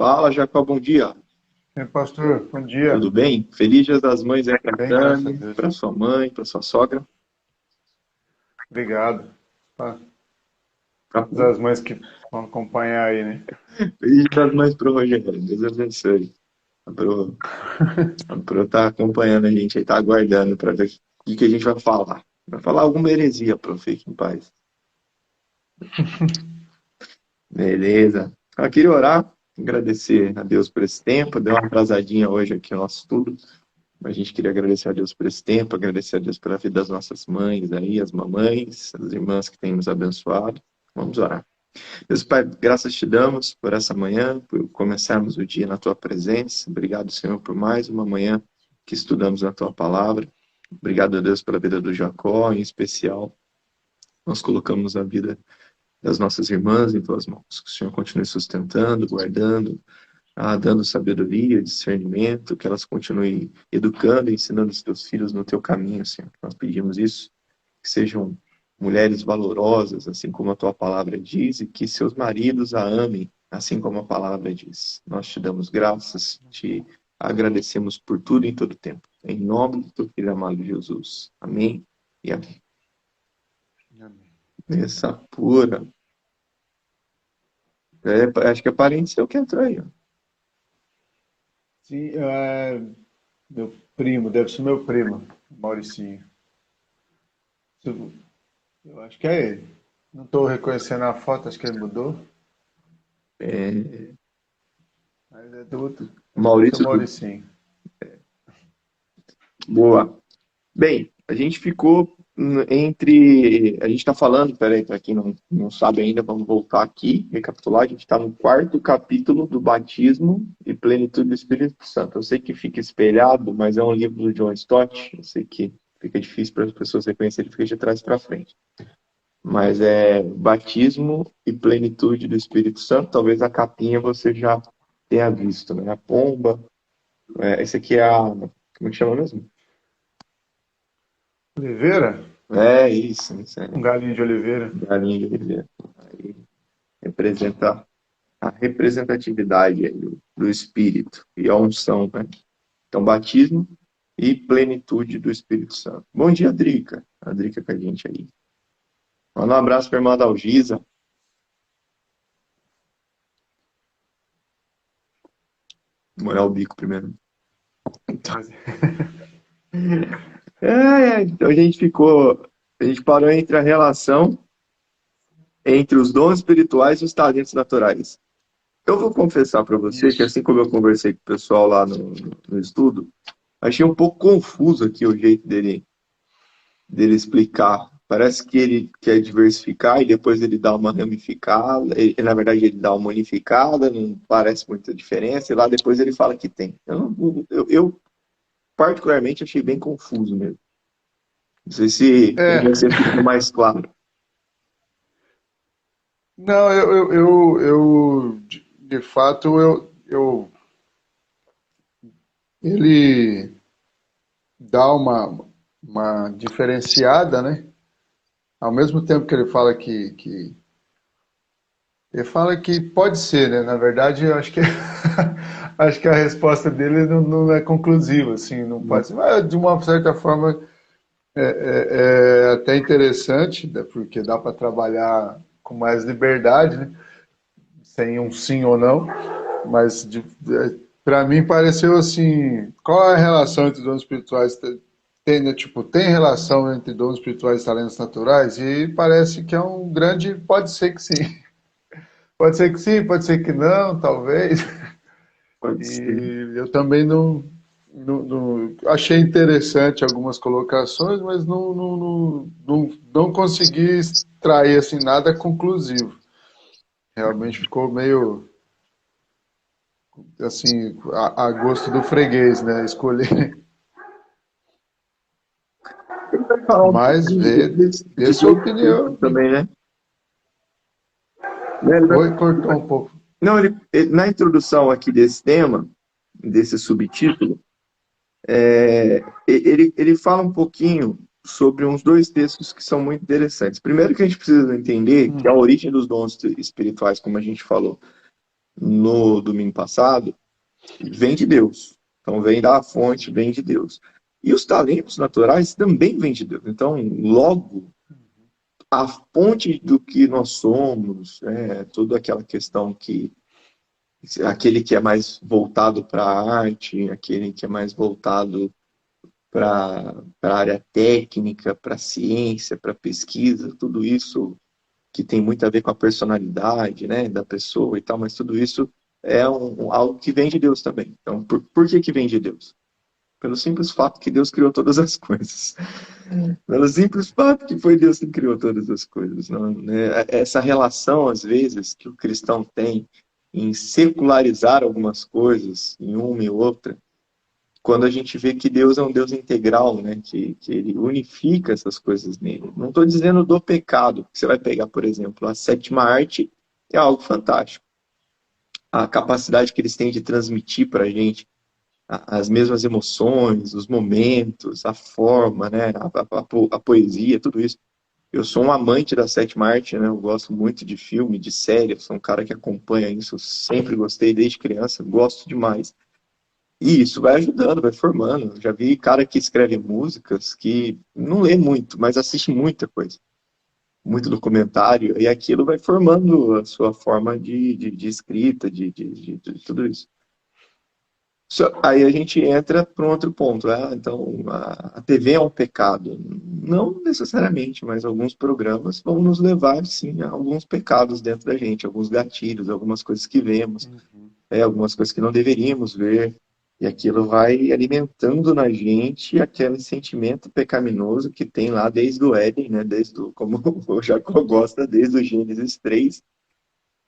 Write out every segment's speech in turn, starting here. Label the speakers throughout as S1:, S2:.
S1: Fala, Jacó, bom dia.
S2: Pastor, bom dia.
S1: Tudo bem? Feliz Dia das Mães aí para
S2: Bem, graças a
S1: Tami,
S2: Deus.
S1: para sua mãe, para sua sogra.
S2: Obrigado. Para
S1: Pra...
S2: as mães que vão acompanhar aí, né?
S1: Feliz Dia das Mães para o Rogério. Deus abençoe. Para estar acompanhando a gente aí, tá aguardando para ver o que a gente vai falar. Vai falar alguma heresia, pro, fique em paz. Beleza. Eu queria orar, agradecer a Deus por esse tempo. Deu uma atrasadinha hoje aqui o nosso estudo. A gente queria agradecer a Deus por esse tempo, agradecer a Deus pela vida das nossas mães aí, as mamães, as irmãs que têm nos abençoado. Vamos orar. Deus Pai, graças te damos por essa manhã, por começarmos o dia na tua presença. Obrigado, Senhor, por mais uma manhã que estudamos na tua palavra. Obrigado, a Deus, pela vida do Jacó, em especial. Nós colocamos a vida das nossas irmãs em tuas mãos. Que o Senhor continue sustentando, guardando, dando sabedoria, discernimento, que elas continuem educando e ensinando os teus filhos no teu caminho, Senhor. Nós pedimos isso, que sejam mulheres valorosas, assim como a tua palavra diz, e que seus maridos a amem, assim como a palavra diz. Nós te damos graças, te agradecemos por tudo em todo tempo. Em nome do teu filho amado Jesus. Amém e amém.
S2: Amém.
S1: Essa pura. Acho que é parente seu que entrou aí, ó.
S2: Sim, meu primo, deve ser meu primo, Mauricinho. Eu acho que é ele. Não estou reconhecendo a foto, acho que ele mudou.
S1: É,
S2: Mas é do outro. Deve ser o
S1: Maurício do...
S2: Mauricinho.
S1: Boa. Bem, a gente ficou entre. A gente está falando, peraí, para quem não sabe ainda, vamos voltar aqui, recapitular. A gente está no quarto capítulo do Batismo e Plenitude do Espírito Santo. Eu sei que fica espelhado, mas é um livro do John Stott. Eu sei que fica difícil para as pessoas reconhecerem, fica de trás para frente. Mas é Batismo e Plenitude do Espírito Santo. Talvez a capinha você já tenha visto, né? A pomba. Esse aqui é a. Como é que chama mesmo?
S2: Oliveira?
S1: É isso
S2: Um
S1: aí.
S2: galinho de Oliveira.
S1: Galinha de Oliveira. Aí representa a representatividade aí do Espírito e a unção, né? Então, batismo e plenitude do Espírito Santo. Bom dia, Drica. A Drica com a gente aí. Manda um abraço para a irmã Dalgisa. Molhar o bico primeiro.
S2: Mas-
S1: Então a gente parou entre a relação entre os dons espirituais e os talentos naturais. Eu vou confessar para você que
S2: Isso.
S1: assim como eu conversei com o pessoal lá no estudo, achei um pouco confuso aqui o jeito dele explicar. Parece que ele quer diversificar e depois ele dá uma ramificada, na verdade ele dá uma unificada, não parece muita diferença, e lá depois ele fala que tem. Eu particularmente achei bem confuso mesmo. Não sei se
S2: É,
S1: poderia ser ficando mais claro.
S2: não, de fato, ele dá uma diferenciada, né? Ao mesmo tempo que ele fala ele fala que pode ser, né? Na verdade, eu acho que acho que a resposta dele não é conclusiva, assim, não pode ser. Mas, de uma certa forma, é até interessante, né? Porque dá para trabalhar com mais liberdade, né? Sem um sim ou não. Mas para mim pareceu assim, qual é a relação entre dons espirituais? Tem, né, tipo, tem relação entre dons espirituais e talentos naturais? E parece que é um grande, pode ser que sim. Pode ser que sim, pode ser que não, talvez.
S1: Pode ser.
S2: E eu também achei interessante algumas colocações, mas não consegui extrair assim, nada conclusivo. Realmente ficou meio assim, a gosto do freguês, né? Escolher.
S1: Ele vai falar um
S2: Mas
S1: pouquinho
S2: dê
S1: de
S2: sua
S1: dois textos
S2: opinião.
S1: também, né? Ele vai
S2: Oi, cortou um pouco.
S1: Não, na introdução aqui desse tema, desse subtítulo, ele fala um pouquinho sobre uns dois textos que são muito interessantes. Primeiro que a gente precisa entender que a origem dos dons espirituais, como a gente falou, no domingo passado, vem de Deus. Então, vem da fonte, vem de Deus. E os talentos naturais também vêm de Deus. Então, logo, a fonte do que nós somos, toda aquela questão que aquele que é mais voltado para a arte, aquele que é mais voltado para a área técnica, para a ciência, para a pesquisa, tudo isso que tem muito a ver com a personalidade, né, da pessoa e tal, mas tudo isso é algo que vem de Deus também. Então, por que que vem de Deus? Pelo simples fato que Deus criou todas as coisas. Pelo simples fato que foi Deus que criou todas as coisas. Não, né? Essa relação, às vezes, que o cristão tem em secularizar algumas coisas, em uma e outra, quando a gente vê que Deus é um Deus integral, né? Que ele unifica essas coisas nele. Não estou dizendo do pecado. Você vai pegar, por exemplo, a sétima arte é algo fantástico. A capacidade que eles têm de transmitir para a gente as mesmas emoções, os momentos, a forma, né? A poesia, tudo isso. Eu sou um amante da sétima arte, né? Eu gosto muito de filme, de série. Eu sou um cara que acompanha isso. Eu sempre gostei desde criança. Gosto demais. E isso vai ajudando, vai formando. Eu já vi cara que escreve músicas que não lê muito, mas assiste muita coisa, muito documentário, e aquilo vai formando a sua forma de escrita, de tudo isso. Aí a gente entra para um outro ponto. Então, a TV é um pecado. Não necessariamente, mas alguns programas vão nos levar, sim, a alguns pecados dentro da gente, alguns gatilhos, algumas coisas que vemos, algumas coisas que não deveríamos ver. E aquilo vai alimentando na gente aquele sentimento pecaminoso que tem lá desde o Éden, né? Como o Jacó gosta, desde o Gênesis 3.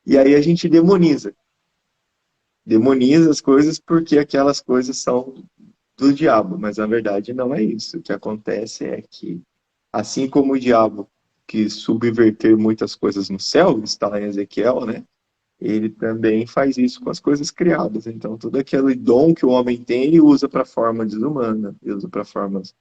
S1: E aí a gente demoniza as coisas porque aquelas coisas são do diabo, mas na verdade não é isso. O que acontece é que, assim como o diabo quis subverter muitas coisas no céu, está lá em Ezequiel, né? Ele também faz isso com as coisas criadas. Então, todo aquele dom que o homem tem, ele usa para forma desumana, ele usa para formas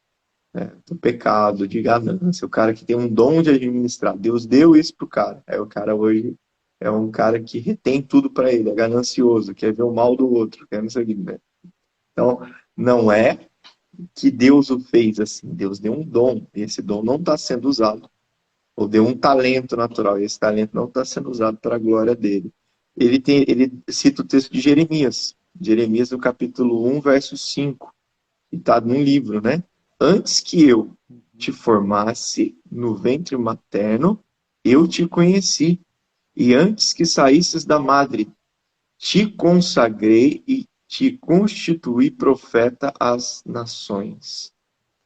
S1: do pecado, de ganância. O cara que tem um dom de administrar, Deus deu isso pro cara. Aí o cara hoje é um cara que retém tudo para ele, é ganancioso, quer ver o mal do outro, quer não sei o que, né? Então, não é que Deus o fez assim. Deus deu um dom, e esse dom não está sendo usado. Ou deu um talento natural, e esse talento não está sendo usado para a glória dele. Ele cita o texto de Jeremias. Jeremias, no capítulo 1, verso 5. E está num livro, né? Antes que eu te formasse no ventre materno, eu te conheci. E antes que saísses da madre, te consagrei e te constituí profeta às nações.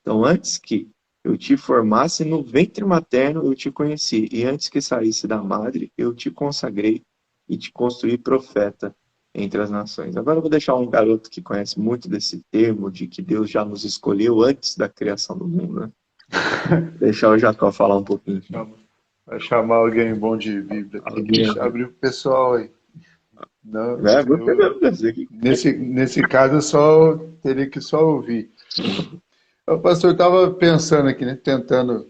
S1: Então, antes que eu te formasse no ventre materno, eu te conheci. E antes que saísse da madre, eu te consagrei e te construí profeta entre as nações. Agora eu vou deixar um garoto que conhece muito desse termo, de que Deus já nos escolheu antes da criação do mundo, né? Deixar o Jacó falar um pouquinho.
S2: Vai chamar alguém bom de Bíblia. Deixa eu abrir o pessoal aí. Não,
S1: Você mesmo quer dizer que...
S2: nesse caso, eu só teria que só ouvir. O pastor estava pensando aqui, né? Tentando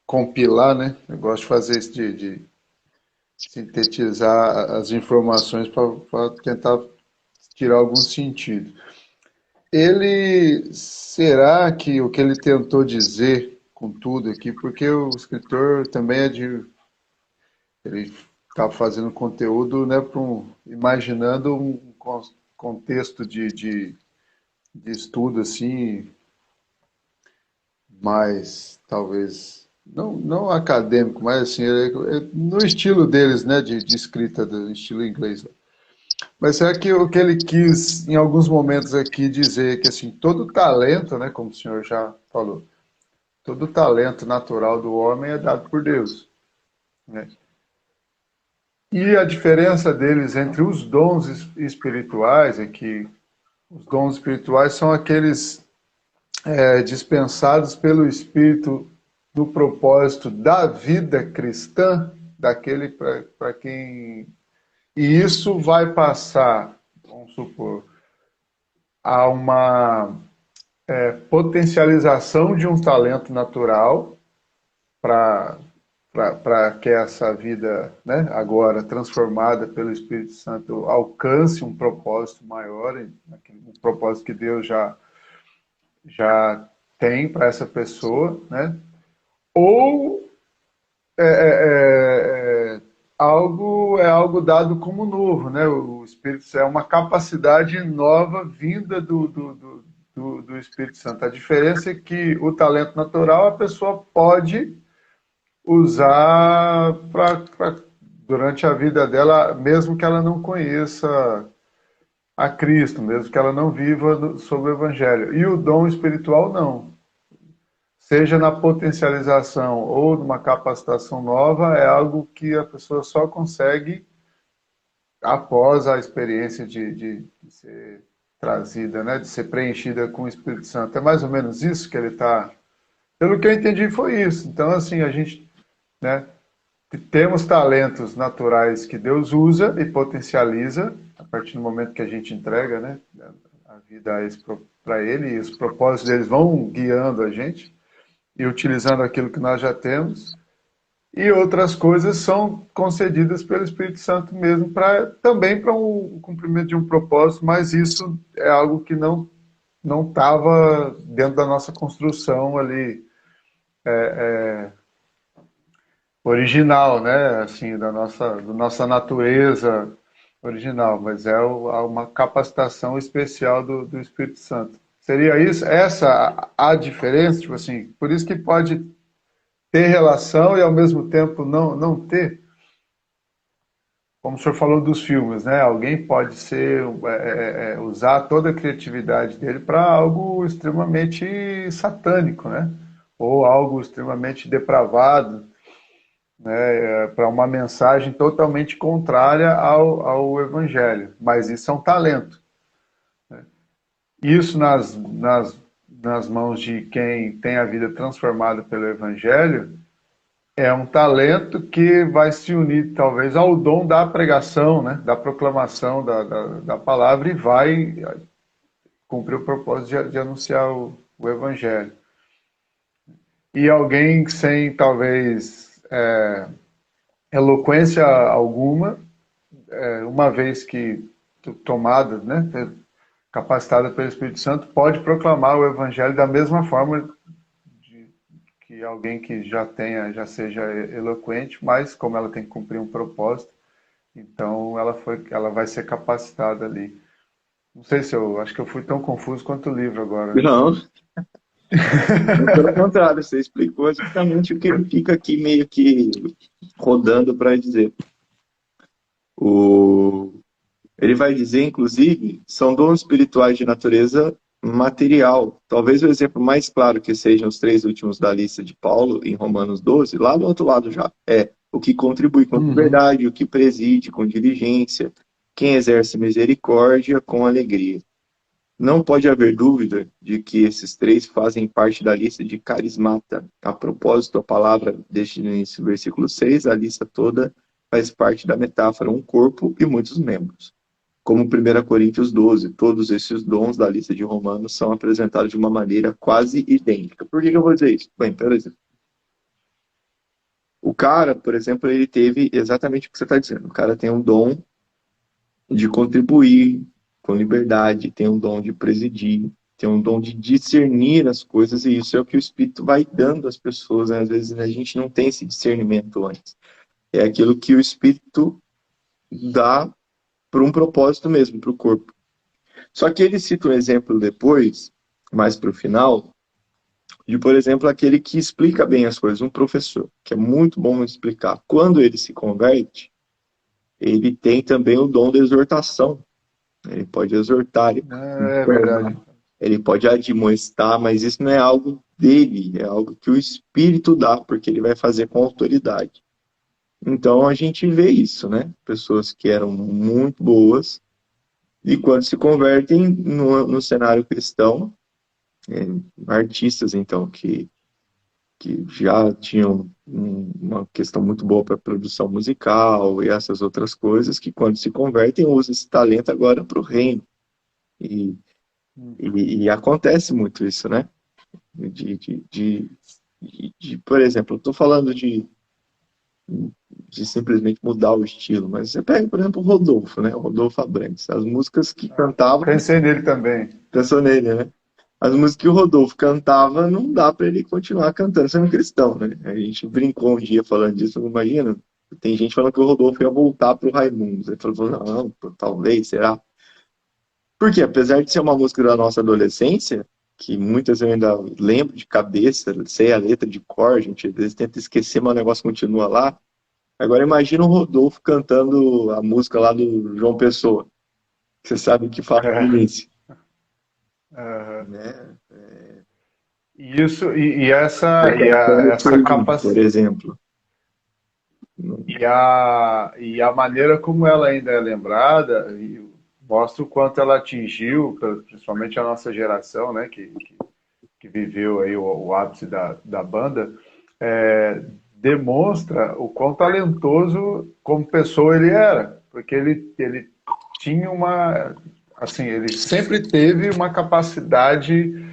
S2: compilar, né? Eu gosto de fazer isso de sintetizar as informações para tentar tirar algum sentido. Será que o que ele tentou dizer com tudo aqui, porque o escritor também ele está fazendo conteúdo, né, imaginando um contexto de estudo assim, mais talvez não acadêmico, mas assim, no estilo deles, né, de escrita do estilo inglês. Mas será que o que ele quis, em alguns momentos aqui, dizer que assim, todo talento, né, como o senhor já falou, todo talento natural do homem é dado por Deus, né? E a diferença deles entre os dons espirituais é que os dons espirituais são aqueles dispensados pelo Espírito no propósito da vida cristã, daquele para quem... E isso vai passar, vamos supor, a uma potencialização de um talento natural para para que essa vida, né, agora transformada pelo Espírito Santo, alcance um propósito maior, um propósito que Deus já tem para essa pessoa, né? Ou algo dado como novo, né? O Espírito Santo é uma capacidade nova vinda do Espírito Santo. A diferença é que o talento natural a pessoa pode usar durante a vida dela, mesmo que ela não conheça a Cristo, mesmo que ela não viva sob o Evangelho. E o dom espiritual não. Seja na potencialização ou numa capacitação nova, é algo que a pessoa só consegue após a experiência de ser trazida, né, de ser preenchida com o Espírito Santo. É mais ou menos isso que ele está... Pelo que eu entendi, foi isso. Então, assim, a gente, né, temos talentos naturais que Deus usa e potencializa a partir do momento que a gente entrega, né, a vida para Ele, e os propósitos deles vão guiando a gente e utilizando aquilo que nós já temos. E outras coisas são concedidas pelo Espírito Santo mesmo, também para o cumprimento de um propósito, mas isso é algo que não estava dentro da nossa construção ali original, né? Assim, da nossa natureza original, mas é uma capacitação especial do Espírito Santo. Seria isso? Essa a diferença? Tipo assim, por isso que pode ter relação e ao mesmo tempo não ter? Como o senhor falou dos filmes, né? Alguém pode usar toda a criatividade dele para algo extremamente satânico, né? Ou algo extremamente depravado, né? Para uma mensagem totalmente contrária ao Evangelho. Mas isso é um talento. Isso nas mãos de quem tem a vida transformada pelo Evangelho é um talento que vai se unir, talvez, ao dom da pregação, né? Da proclamação da palavra e vai cumprir o propósito de anunciar o Evangelho. E alguém sem, talvez, eloquência alguma, uma vez que tomada, né? Capacitada pelo Espírito Santo, pode proclamar o Evangelho da mesma forma que alguém que já seja eloquente, mas como ela tem que cumprir um propósito, então ela vai ser capacitada ali. Não sei se acho que eu fui tão confuso quanto o livro agora, né?
S1: Não, pelo contrário, você explicou exatamente o que ele fica aqui meio que rodando para dizer. Ele vai dizer, inclusive, são dons espirituais de natureza material. Talvez o exemplo mais claro que sejam os três últimos da lista de Paulo, em Romanos 12, lá do outro lado já, é o que contribui com verdade, o que preside com diligência, quem exerce misericórdia com alegria. Não pode haver dúvida de que esses três fazem parte da lista de carismata. A propósito, a palavra deste início, versículo 6, a lista toda faz parte da metáfora, um corpo e muitos membros. Como 1 Coríntios 12, todos esses dons da lista de Romanos são apresentados de uma maneira quase idêntica. Por que eu vou dizer isso? Bem, por exemplo, o cara, por exemplo, ele teve exatamente o que você está dizendo. O cara tem um dom de contribuir com liberdade, tem um dom de presidir, tem um dom de discernir as coisas, e isso é o que o Espírito vai dando às pessoas, né? Às vezes a gente não tem esse discernimento antes. É aquilo que o Espírito dá para um propósito mesmo, para o corpo. Só que ele cita um exemplo depois, mais para o final, de, por exemplo, aquele que explica bem as coisas, um professor, que é muito bom explicar. Quando ele se converte, ele tem também o dom da exortação. Ele pode exortar, ele pode
S2: É verdade.
S1: ele pode admoestar, mas isso não é algo dele, é algo que o Espírito dá, porque ele vai fazer com autoridade. Então a gente vê isso, né? Pessoas que eram muito boas e quando se convertem no cenário cristão, artistas então que já tinham uma questão muito boa para produção musical e essas outras coisas, que quando se convertem usam esse talento agora para o reino. E acontece muito isso, né? Por exemplo, eu estou falando de simplesmente mudar o estilo. Mas você pega, por exemplo, o Rodolfo, né? O Rodolfo Abrantes. As músicas que cantava,
S2: Pensei nele também.
S1: pensou nele, né? As músicas que o Rodolfo cantava, não dá para ele continuar cantando sendo cristão, né? A gente brincou um dia falando disso, imagina. Tem gente falando que o Rodolfo ia voltar pro Raimundos. Ele falou, não, pô, talvez, será? Porque apesar de ser uma música da nossa adolescência, que muitas eu ainda lembro de cabeça, sei a letra de cor, a gente às vezes tenta esquecer, mas o negócio continua lá. Agora imagina o Rodolfo cantando a música lá do João Pessoa. Você sabe o que fala no
S2: É,
S1: início,
S2: aham.
S1: né?
S2: E isso, essa
S1: Por
S2: capacidade.
S1: exemplo.
S2: E a maneira como ela ainda é lembrada mostra o quanto ela atingiu, principalmente a nossa geração, né, que viveu aí o ápice da banda, demonstra o quão talentoso como pessoa ele era, porque ele tinha assim, ele sempre teve uma capacidade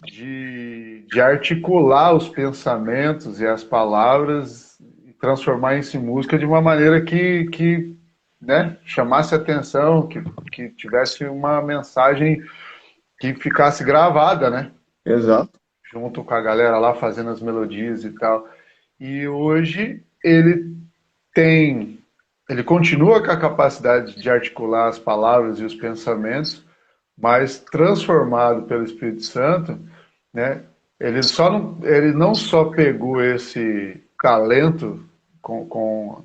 S2: de articular os pensamentos e as palavras e transformar isso em música de uma maneira que né, chamasse atenção, que tivesse uma mensagem que ficasse gravada, né?
S1: Exato.
S2: Junto com a galera lá fazendo as melodias e tal. E hoje ele continua com a capacidade de articular as palavras e os pensamentos, mas transformado pelo Espírito Santo, né? Ele não só pegou esse talento com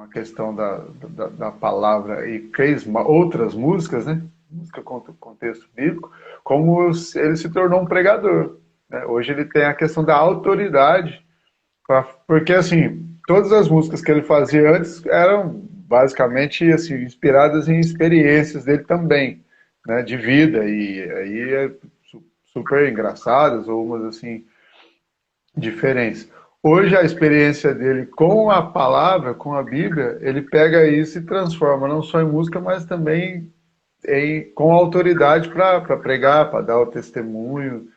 S2: a questão da palavra e fez outras músicas, né? Música com contexto bíblico, como ele se tornou um pregador. Né? Hoje ele tem a questão da autoridade, porque assim, todas as músicas que ele fazia antes eram basicamente assim, inspiradas em experiências dele também, né? De vida, e aí super engraçadas ou umas assim diferentes. Hoje a experiência dele com a palavra, com a Bíblia, ele pega isso e transforma não só em música, mas também com autoridade para pregar, para dar o testemunho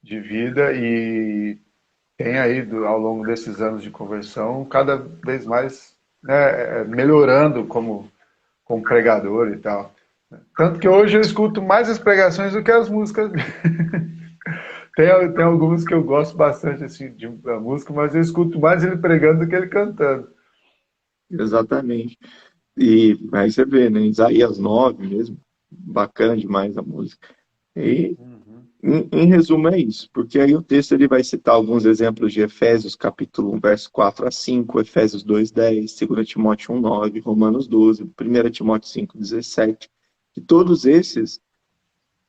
S2: de vida, e tem aí ao longo desses anos de conversão cada vez mais, né, melhorando como pregador e tal. Tanto que hoje eu escuto mais as pregações do que as músicas. Tem alguns que eu gosto bastante assim, da música, mas eu escuto mais ele pregando do que ele cantando.
S1: Exatamente. E aí você vê, né? Isaías 9 mesmo. Bacana demais a música. E
S2: Uhum.
S1: em resumo é isso, porque aí o texto ele vai citar alguns exemplos de Efésios capítulo 1, verso 4 a 5, Efésios 2:10, 2 Timóteo 1:9, Romanos 12, 1 Timóteo 5:17, e todos esses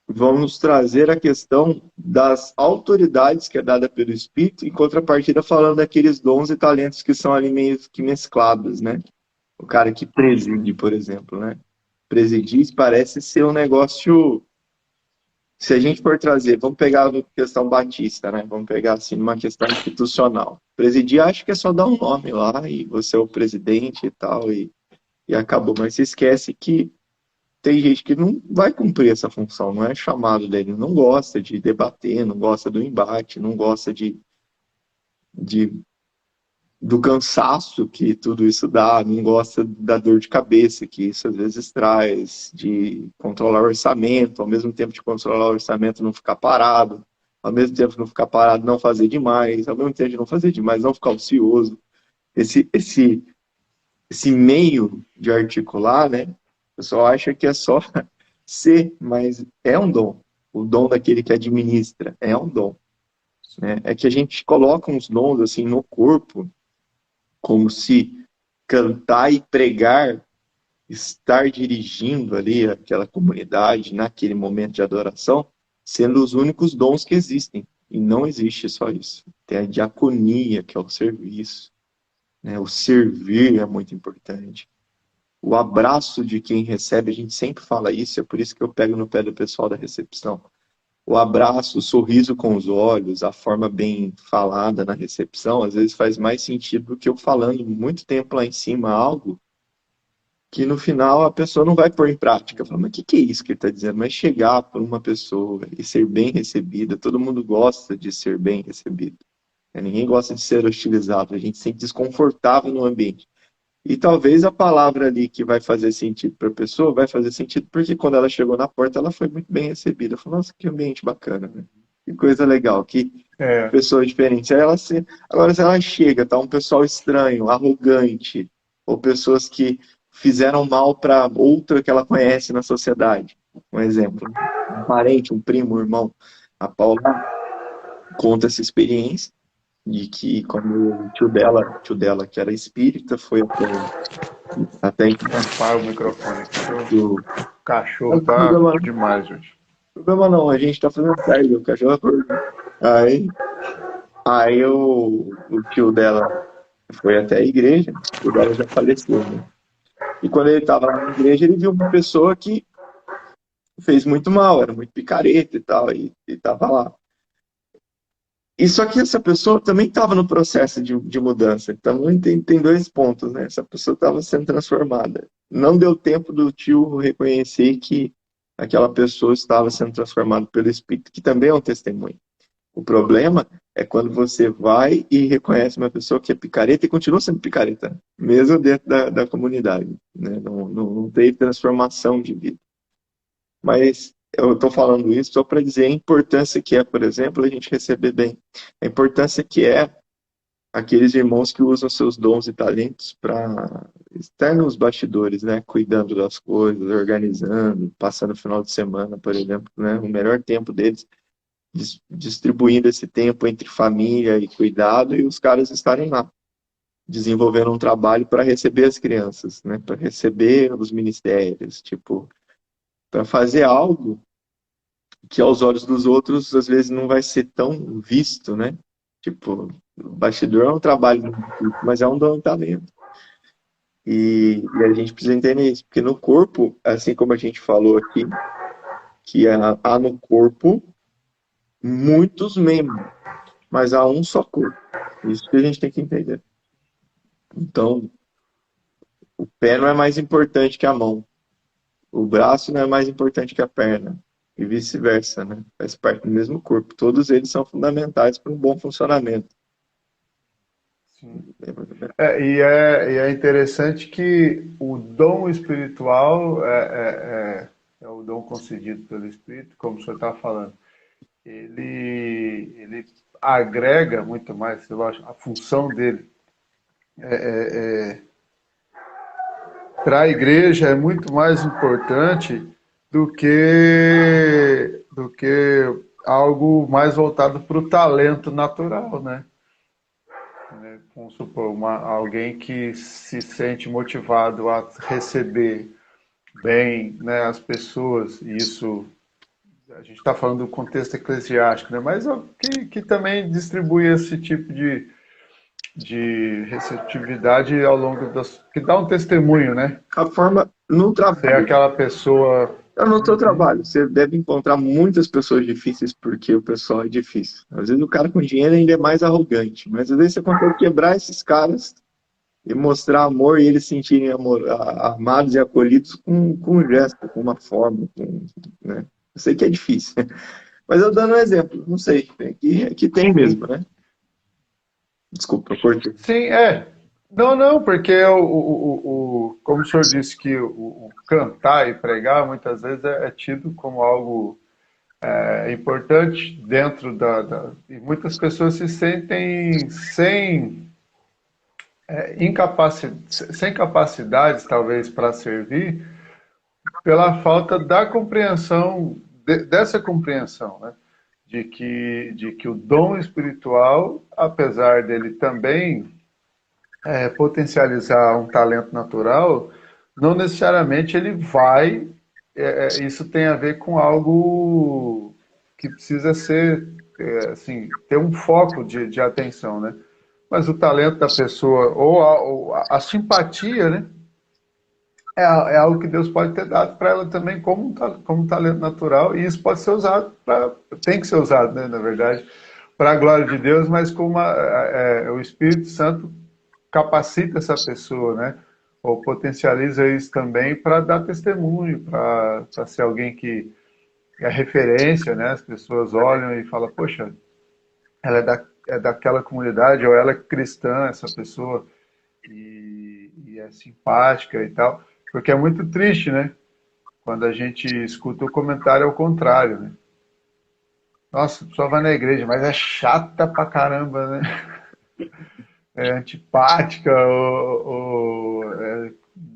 S1: vão nos trazer a questão das autoridades que é dada pelo Espírito, em contrapartida falando daqueles dons e talentos que são ali meio que mesclados, né? O cara que preside, por exemplo, né? Presidir parece ser um negócio. Se a gente for trazer, vamos pegar a questão batista, né? Vamos pegar assim uma questão institucional. Presidir, acho que é só dar um nome lá e você é o presidente e tal, e acabou. Mas se esquece que tem gente que não vai cumprir essa função, não é chamado dele, não gosta de debater, não gosta do embate, não gosta de do cansaço que tudo isso dá, não gosta da dor de cabeça que isso às vezes traz, de controlar o orçamento, ao mesmo tempo de controlar o orçamento não ficar parado, ao mesmo tempo de não ficar parado não fazer demais, ao mesmo tempo de não fazer demais não ficar ocioso. Esse meio de articular, né? O pessoal acha que é só ser, mas é um dom. O dom daquele que administra é um dom. Né? É que a gente coloca uns dons assim no corpo como se cantar e pregar, estar dirigindo ali aquela comunidade naquele momento de adoração, sendo os únicos dons que existem. E não existe só isso. Tem a diaconia, que é o serviço. Né? O servir é muito importante. O abraço de quem recebe, a gente sempre fala isso, é por isso que eu pego no pé do pessoal da recepção. O abraço, o sorriso com os olhos, a forma bem falada na recepção, às vezes faz mais sentido do que eu falando muito tempo lá em cima algo que no final a pessoa não vai pôr em prática. Fala, mas o que é isso que ele está dizendo? Mas chegar por uma pessoa e ser bem recebida, todo mundo gosta de ser bem recebido. né? Ninguém gosta de ser hostilizado, a gente se sente desconfortável no ambiente. E talvez a palavra ali que vai fazer sentido para a pessoa vai fazer sentido porque quando ela chegou na porta, ela foi muito bem recebida. Falou, nossa, que ambiente bacana, né? Que coisa legal, que
S2: É,
S1: pessoa diferente. Agora, se ela chega, tá um pessoal estranho, arrogante, ou pessoas que fizeram mal para outra que ela conhece na sociedade. Um exemplo, um parente, um primo, um irmão. A Paula conta essa experiência de que quando o tio dela, que era espírita, foi até
S2: tampar o microfone aqui,
S1: do.
S2: o cachorro
S1: Não tem
S2: tá
S1: problema, não.
S2: demais hoje.
S1: Problema não, a gente tá fazendo tarde, o cachorro acordou. Aí, aí o tio dela foi até a igreja, o tio dela já faleceu, né? E quando ele estava lá na igreja, ele viu uma pessoa que fez muito mal, era muito picareta e tal, e estava lá. E só que essa pessoa também estava no processo de mudança. Então tem dois pontos, né? Essa pessoa estava sendo transformada. Não deu tempo do tio reconhecer que aquela pessoa estava sendo transformada pelo Espírito, que também é um testemunho. O problema é quando você vai e reconhece uma pessoa que é picareta e continua sendo picareta, mesmo dentro da comunidade, né? Não teve transformação de vida. Mas eu estou falando isso só para dizer a importância que é, por exemplo, a gente receber bem. A importância que é aqueles irmãos que usam seus dons e talentos para estar nos bastidores, né? Cuidando das coisas, organizando, passando o final de semana, por exemplo, né? O melhor tempo deles, distribuindo esse tempo entre família e cuidado, e os caras estarem lá, desenvolvendo um trabalho para receber as crianças, né? Para receber os ministérios, tipo, para fazer algo que aos olhos dos outros às vezes não vai ser tão visto, né? Tipo, o bastidor é um trabalho, mas é um dom e talento. E a gente precisa entender isso, porque no corpo, assim como a gente falou aqui, que há no corpo muitos membros, mas há um só corpo. Isso que a gente tem que entender. Então, o pé não é mais importante que a mão, o braço não é mais importante que a perna, e vice-versa, né? Faz parte do mesmo corpo. Todos eles são fundamentais para um bom funcionamento.
S2: Sim. E é interessante que o dom espiritual é o dom concedido pelo Espírito, como o senhor está falando. Ele agrega muito mais, eu acho, a função dele para a igreja é muito mais importante do que algo mais voltado para o talento natural, né? Vamos supor, alguém que se sente motivado a receber bem, né, as pessoas, e isso a gente está falando do contexto eclesiástico, né, mas que também distribui esse tipo de receptividade ao longo das... que dá um testemunho, né?
S1: A forma no
S2: Ser
S1: trabalho.
S2: aquela pessoa...
S1: No seu
S2: Uhum.
S1: trabalho, você deve encontrar muitas pessoas difíceis porque o pessoal é difícil. Às vezes o cara com dinheiro ainda é mais arrogante, mas às vezes você consegue quebrar esses caras e mostrar amor e eles se sentirem amados e acolhidos com um gesto, com uma forma, né? Eu sei que é difícil, mas eu dando um exemplo, não sei, aqui tem mesmo, né? Desculpa, eu cortei.
S2: Sim, é. Não, não, porque como o senhor disse que o cantar e pregar muitas vezes é tido como algo importante dentro e muitas pessoas se sentem sem capacidades, talvez, para servir, pela falta da compreensão, dessa compreensão, né? De que o dom espiritual, apesar dele também potencializar um talento natural, não necessariamente ele vai. Isso tem a ver com algo que precisa ser, assim, ter um foco de atenção, né? Mas o talento da pessoa, ou a simpatia, né? É algo que Deus pode ter dado para ela também como um talento natural, e isso pode ser usado tem que ser usado, né, na verdade, para a glória de Deus, mas o Espírito Santo capacita essa pessoa, né? Ou potencializa isso também para dar testemunho, para ser alguém que é referência, né? As pessoas olham e falam, poxa, ela é daquela comunidade, ou ela é cristã, essa pessoa, e é simpática e tal. Porque é muito triste, né? Quando a gente escuta o comentário ao contrário, né? Nossa, a pessoa vai na igreja, mas é chata pra caramba, né? É antipática,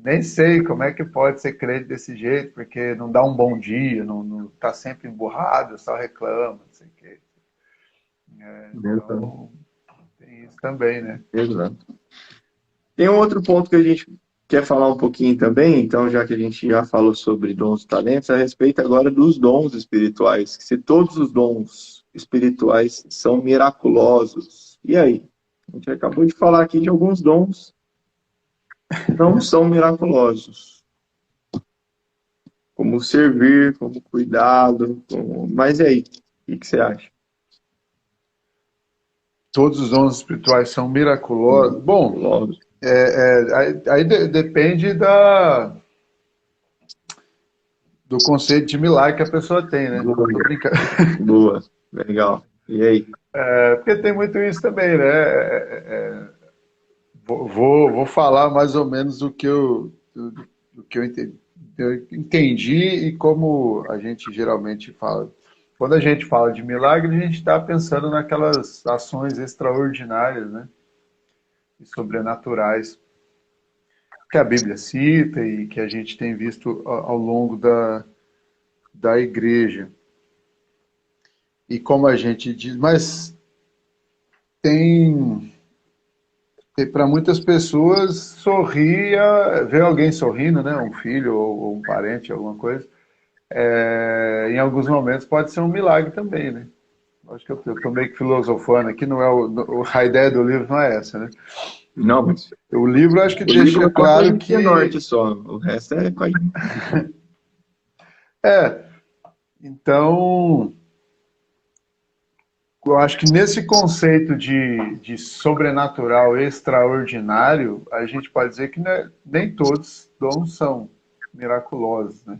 S2: nem sei como é que pode ser crente desse jeito, porque não dá um bom dia, não tá sempre emburrado, só reclama, não sei o quê.
S1: Exato.
S2: Então, tem isso também, né?
S1: Exato. Tem um outro ponto que a gente quer falar um pouquinho também, então, já que a gente já falou sobre dons e talentos, a respeito agora dos dons espirituais. Se todos os dons espirituais são miraculosos, e aí? A gente acabou de falar aqui de alguns dons que não são miraculosos, como servir, como cuidado, mas e aí? O que você acha?
S2: Todos os dons espirituais são miraculosos. Bom,
S1: Miraculosos.
S2: aí depende do conceito de milagre que a pessoa tem, né?
S1: Boa,
S2: Tô brincando.
S1: boa, legal. E aí?
S2: Porque tem muito isso também, né? Vou falar mais ou menos do que eu entendi e como a gente geralmente fala. Quando a gente fala de milagre, a gente está pensando naquelas ações extraordinárias, né? E sobrenaturais que a Bíblia cita e que a gente tem visto ao longo da igreja. E como a gente diz, mas tem para muitas pessoas sorrir, ver alguém sorrindo, né? Um filho ou um parente, alguma coisa, em alguns momentos pode ser um milagre também, né? Acho que eu estou meio que filosofando aqui, não é a ideia do livro não é essa, né?
S1: Não, mas
S2: O livro acho que
S1: o livro
S2: deixa
S1: é só pra
S2: claro
S1: gente ter norte
S2: que
S1: só, o resto é com a gente.
S2: é. Então, eu acho que nesse conceito de sobrenatural extraordinário, a gente pode dizer que nem todos dons são miraculosos, né?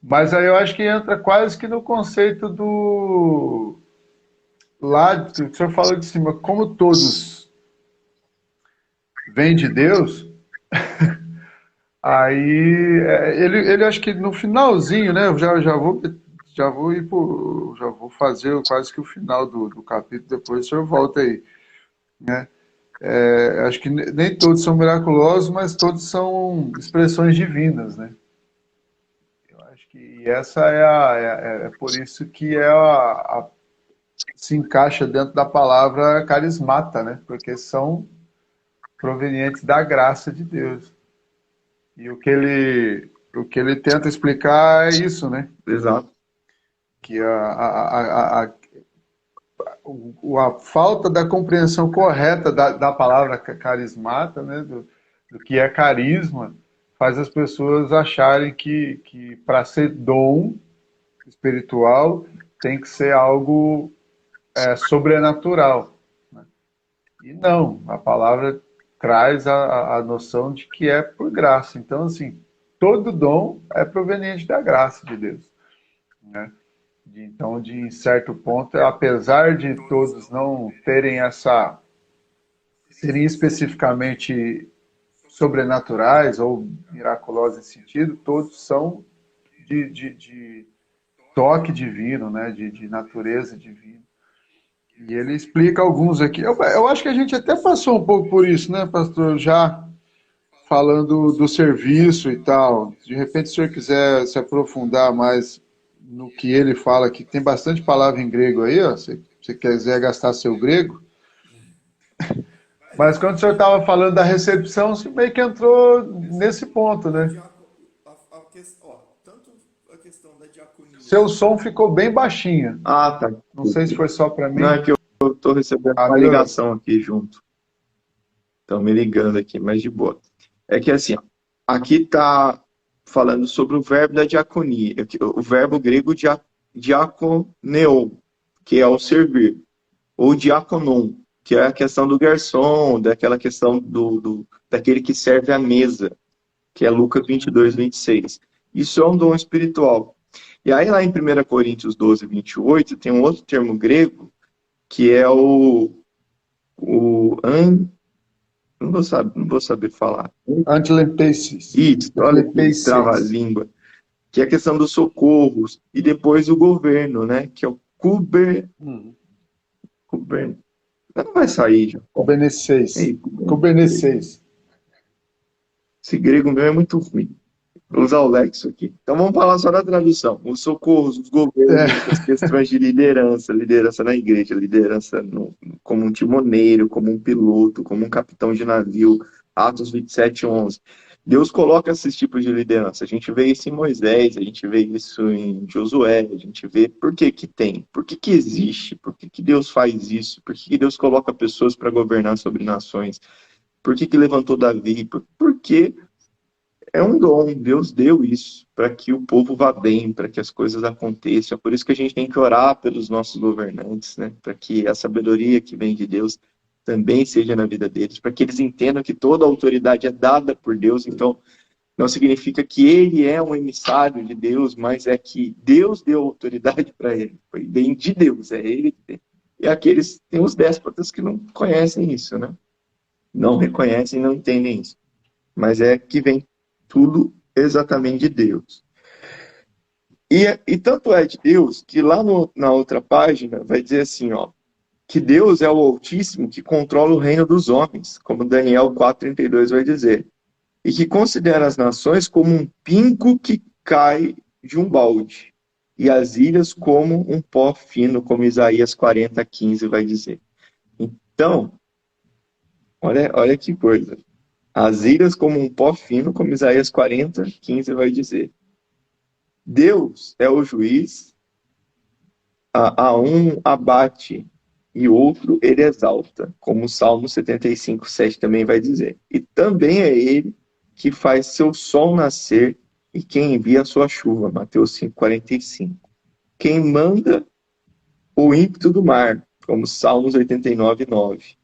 S2: Mas aí eu acho que entra quase que no conceito do lá, que o senhor falou de cima, como todos vêm de Deus, aí ele acho que no finalzinho, né? Eu já vou fazer quase que o final do capítulo, depois o senhor volta aí, né? Acho que nem todos são miraculosos, mas todos são expressões divinas, né? Eu acho que essa é por isso que se encaixa dentro da palavra carismata, né? Porque são provenientes da graça de Deus. E o que ele tenta explicar é isso, né?
S1: Exato.
S2: Que a falta da compreensão correta da palavra carismata, né? Do que é carisma, faz as pessoas acharem que para ser dom espiritual tem que ser algo sobrenatural. Né? E não, a palavra traz a noção de que é por graça. Então, assim, todo dom é proveniente da graça de Deus. Né? Então, de certo ponto, apesar de todos não terem serem especificamente sobrenaturais ou miraculosos nesse sentido, todos são de toque divino, né? De natureza divina. E ele explica alguns aqui. Eu acho que a gente até passou um pouco por isso, né, pastor? Já falando do serviço e tal. De repente, se o senhor quiser se aprofundar mais no que ele fala, que tem bastante palavra em grego aí, ó, se você quiser gastar seu grego. Mas quando o senhor estava falando da recepção, você meio que entrou nesse ponto, né?
S3: Tanto a questão da diaconia.
S2: Seu som ficou bem baixinho.
S1: Ah, tá.
S2: Não sei se foi só para
S1: Não,
S2: mim.
S1: é que eu tô recebendo
S2: Ah,
S1: uma
S2: melhorou.
S1: ligação aqui junto. Estão me ligando aqui, mas de boa. É que assim, ó, aqui tá falando sobre o verbo da diaconia, o verbo grego diakoneo, que é o servir, ou diakonon, que é a questão do garçom, daquela questão daquele que serve à mesa, que é Lucas 22, 26. Isso é um dom espiritual. E aí lá em 1 Coríntios 12, 28, tem um outro termo grego que é não vou saber falar.
S2: Antilepeices.
S1: Isso, olha que trava-língua. Que é a questão dos socorros. E depois o governo, né? Que é o Não vai sair, já.
S2: Kubernetes. Kubernetes.
S1: Esse grego meu é muito ruim. Vou usar o Lexo aqui. Então vamos falar só da tradução. Os socorros, os governos, as questões de liderança, liderança na igreja, liderança como um timoneiro, como um piloto, como um capitão de navio, Atos 27:11. Deus coloca esses tipos de liderança. A gente vê isso em Moisés, a gente vê isso em Josué, a gente vê por que que tem, por que que existe, por que que Deus faz isso, por que que Deus coloca pessoas para governar sobre nações, por que que levantou Davi, porque é um dom, Deus deu isso para que o povo vá bem, para que as coisas aconteçam. É por isso que a gente tem que orar pelos nossos governantes, né? Para que a sabedoria que vem de Deus também seja na vida deles, para que eles entendam que toda a autoridade é dada por Deus. Então, não significa que ele é um emissário de Deus, mas é que Deus deu autoridade para ele. Vem de Deus, é ele que tem. E aqueles, tem os déspotas que não conhecem isso, né? Não reconhecem, não entendem isso. Mas é que vem tudo exatamente de Deus. E tanto é de Deus que lá na outra página vai dizer assim, ó, que Deus é o Altíssimo que controla o reino dos homens, como Daniel 4:32 vai dizer, e que considera as nações como um pingo que cai de um balde, e as ilhas como um pó fino, como Isaías 40:15 vai dizer. Então, olha que coisa. As ilhas como um pó fino, como Isaías 40:15 vai dizer. Deus é o juiz, a um abate e outro ele exalta, como o Salmo 75:7 também vai dizer. E também é ele que faz seu sol nascer e quem envia a sua chuva, Mateus 5:45. Quem manda o ímpeto do mar, como Salmos 89:9.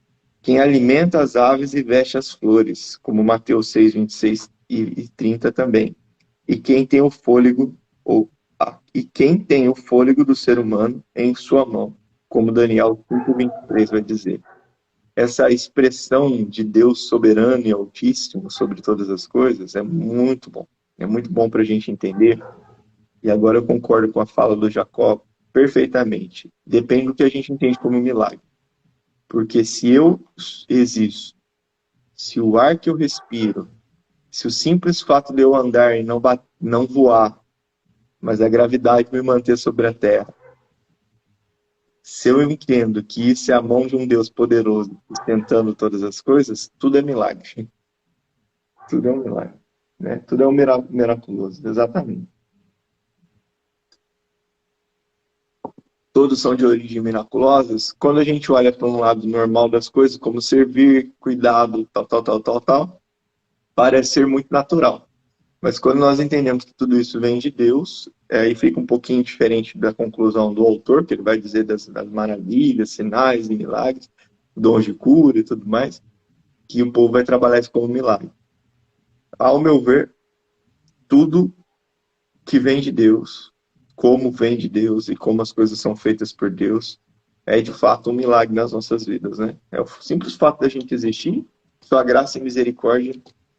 S1: Quem alimenta as aves e veste as flores, como Mateus 6:26 e 30 também. E quem tem o fôlego do ser humano em sua mão, como Daniel 5:23 vai dizer. Essa expressão de Deus soberano e altíssimo sobre todas as coisas é muito bom. É muito bom para a gente entender. E agora eu concordo com a fala do Jacó perfeitamente. Depende do que a gente entende como milagre. Porque se eu existo, se o ar que eu respiro, se o simples fato de eu andar e não voar, mas a gravidade me manter sobre a terra, se eu entendo que isso é a mão de um Deus poderoso sustentando todas as coisas, tudo é milagre. Tudo é um milagre. Né? Tudo é um miraculoso, exatamente. Todos são de origem miraculosas. Quando a gente olha para um lado normal das coisas, como servir, cuidado, tal, parece ser muito natural. Mas quando nós entendemos que tudo isso vem de Deus, aí fica um pouquinho diferente da conclusão do autor, que ele vai dizer das maravilhas, sinais e milagres, dons de cura e tudo mais, que o povo vai trabalhar isso como milagre. Ao meu ver, tudo que vem de Deus, como vem de Deus e como as coisas são feitas por Deus, é de fato um milagre nas nossas vidas, né? É o simples fato da gente existir, sua graça e misericórdia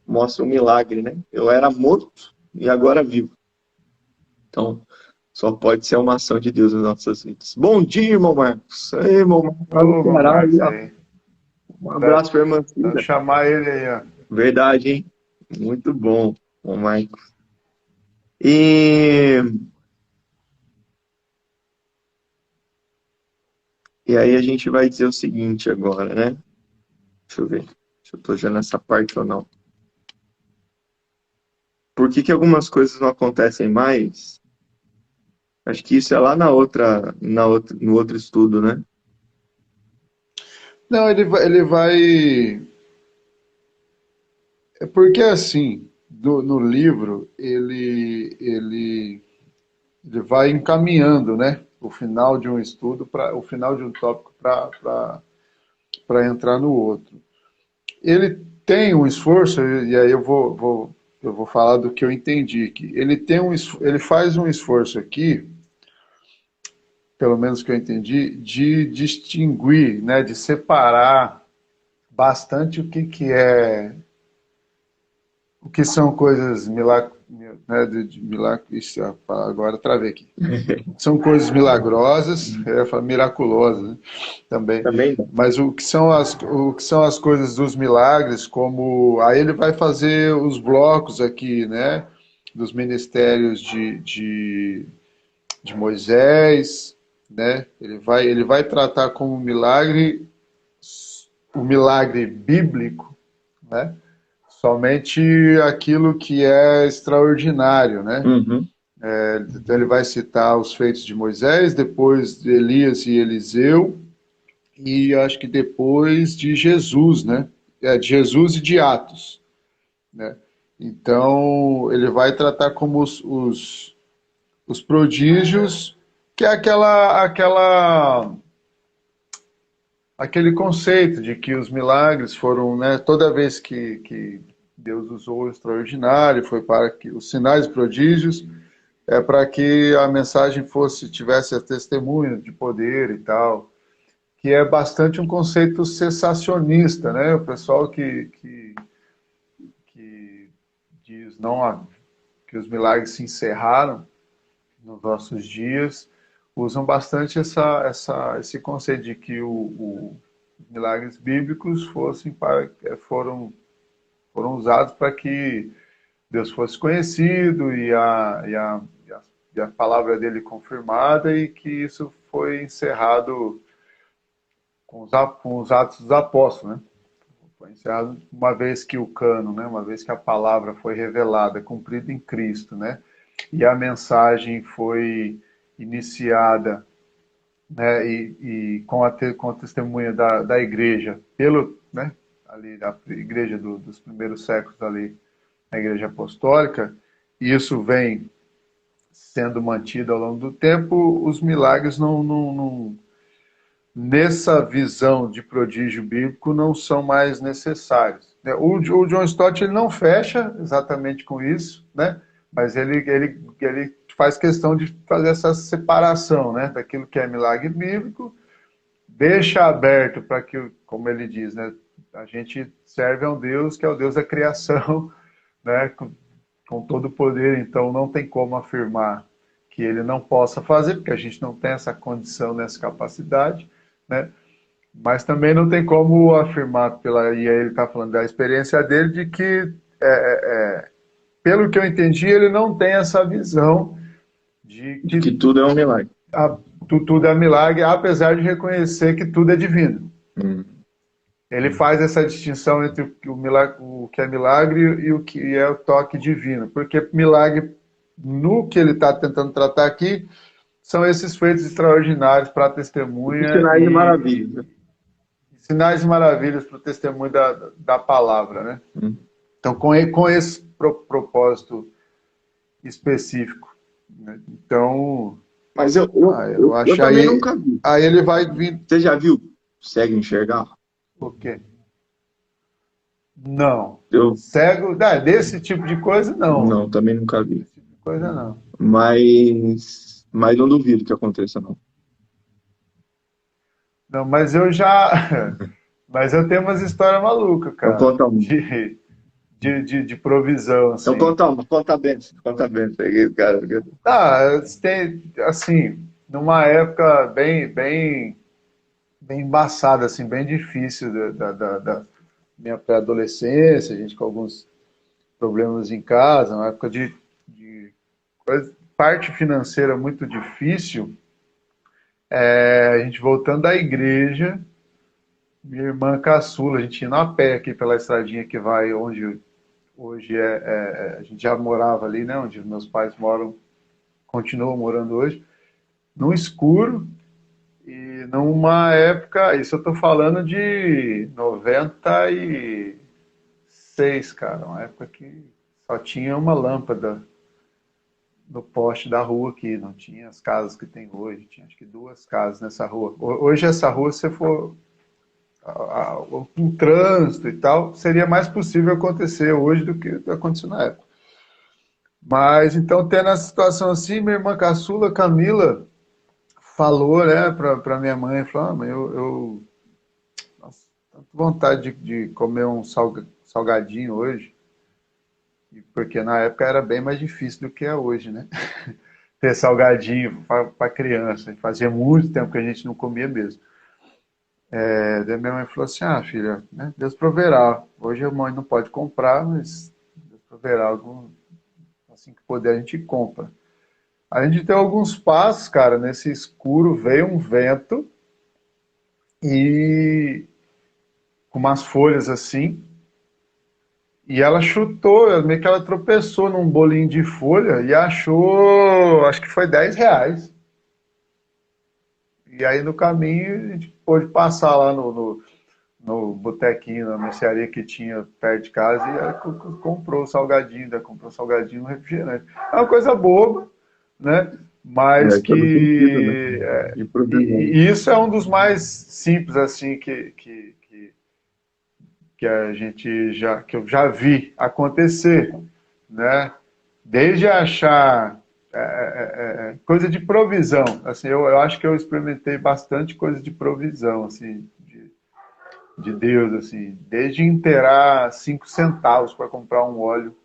S1: mostra um milagre, né? Eu era morto e agora vivo. Então, só pode ser uma ação de Deus nas nossas vidas. Bom dia, irmão Marcos. Ei, irmão Marcos.
S2: Alô, Marcos, aí.
S1: Um abraço para a irmã Cida.
S2: Vou chamar ele aí, ó.
S1: Verdade, hein? Muito bom, Marcos. E aí a gente vai dizer o seguinte agora, né? Deixa eu ver se eu estou já nessa parte ou não. Por que algumas coisas não acontecem mais? Acho que isso é lá no outro estudo, né?
S2: Não, ele vai... É porque, assim, no livro, ele vai encaminhando, né? O final de um estudo, o final de um tópico para entrar no outro. Ele tem um esforço, e aí eu vou falar do que eu entendi aqui. Ele faz um esforço aqui pelo menos que eu entendi, de distinguir, né, de separar bastante o que são coisas né, de milagre, agora travei aqui. São coisas milagrosas, eu ia falar miraculosas, né, também.
S1: Também não.
S2: Mas o que são as coisas dos milagres, como aí ele vai fazer os blocos aqui, né, dos ministérios de Moisés, né? Ele vai tratar como milagre o milagre bíblico, né? Somente aquilo que é extraordinário, né?
S1: Uhum.
S2: Então ele vai citar os feitos de Moisés, depois de Elias e Eliseu, e acho que depois de Jesus, né? De Jesus e de Atos, né? Então ele vai tratar como os prodígios, que é aquele conceito de que os milagres foram, né, toda vez que Deus usou o extraordinário, foi para que os sinais e prodígios, para que a mensagem tivesse a testemunho de poder e tal, que é bastante um conceito cessacionista, né? O pessoal que diz não que os milagres se encerraram nos nossos dias, usam bastante esse conceito de que os milagres bíblicos foram usados para que Deus fosse conhecido e a palavra dele confirmada, e que isso foi encerrado com os Atos dos Apóstolos, né? Foi encerrado uma vez que o cânon, né? Uma vez que a palavra foi revelada, cumprida em Cristo, né? E a mensagem foi iniciada, né, e com a testemunha da igreja, né, ali, da igreja dos primeiros séculos, ali, a igreja apostólica, e isso vem sendo mantido ao longo do tempo, os milagres nessa visão de prodígio bíblico não são mais necessários. O John Stott ele não fecha exatamente com isso, né? Mas ele faz questão de fazer essa separação, né, daquilo que é milagre bíblico, deixa aberto para que, como ele diz, né, a gente serve a um Deus que é o Deus da criação, né, com todo o poder, então não tem como afirmar que ele não possa fazer, porque a gente não tem essa condição, nessa capacidade, né? Mas também não tem como afirmar, e aí ele está falando da experiência dele, de que, pelo que eu entendi, ele não tem essa visão de
S1: que tudo é um milagre.
S2: Tudo é milagre, apesar de reconhecer que tudo é divino. Ele faz essa distinção entre o que é milagre e o que é o toque divino, porque milagre, no que ele está tentando tratar aqui, são esses feitos extraordinários para a testemunha.
S1: Sinais e maravilhas. Né?
S2: Sinais e maravilhas para o testemunho da palavra, né? Então, com esse propósito específico. Né? Então,
S1: mas eu
S2: acho
S1: também
S2: aí,
S1: nunca vi.
S2: Aí ele vai vir.
S1: Você já viu? Cego enxergar?
S2: O quê? Não.
S1: Eu...
S2: Cego, desse tipo de coisa, não.
S1: Não, também nunca vi.
S2: Desse tipo de coisa, não.
S1: Mas não duvido que aconteça, não.
S2: Não, mas eu já... Mas eu tenho umas histórias malucas, cara.
S1: Então conta uma.
S2: De provisão, assim.
S1: Então conta bem, cara.
S2: Tem, assim, numa época bem embaçada, assim, bem difícil da minha pré-adolescência, a gente com alguns problemas em casa, uma época de parte financeira muito difícil, a gente voltando da igreja, minha irmã caçula, a gente indo a pé aqui pela estradinha que vai onde hoje a gente já morava ali, né, onde meus pais moram, continuam morando hoje, no escuro, e numa época, isso eu estou falando de 96, cara, uma época que só tinha uma lâmpada no poste da rua aqui, não tinha as casas que tem hoje, tinha acho que 2 casas nessa rua. Hoje essa rua, se você for um trânsito e tal, seria mais possível acontecer hoje do que aconteceu na época. Mas então, tendo a situação assim, minha irmã caçula, Camila, falou, né, para minha mãe, falou, mãe, nossa, tô com vontade de comer um salgadinho hoje, porque na época era bem mais difícil do que é hoje, né? Ter salgadinho para criança. Fazia muito tempo que a gente não comia mesmo. Daí minha mãe falou assim, filha, né, Deus proverá. Hoje a mãe não pode comprar, mas Deus proverá. Assim que puder a gente compra. A gente deu alguns passos, cara, nesse escuro, veio um vento e com umas folhas assim, e ela chutou, meio que ela tropeçou num bolinho de folha e achou, acho que foi R$ 10. E aí no caminho a gente pôde passar lá no botequinho, na mercearia que tinha perto de casa e ela comprou o salgadinho, comprou o salgadinho no refrigerante. É uma coisa boba, né? Mas
S1: Todo sentido, né?
S2: que
S1: De provisão.
S2: e isso é um dos mais simples assim que que eu já vi acontecer, né? Desde achar coisa de provisão, assim, eu acho que eu experimentei bastante coisa de provisão, assim, de Deus, assim, desde inteirar 5 centavos para comprar um óleo,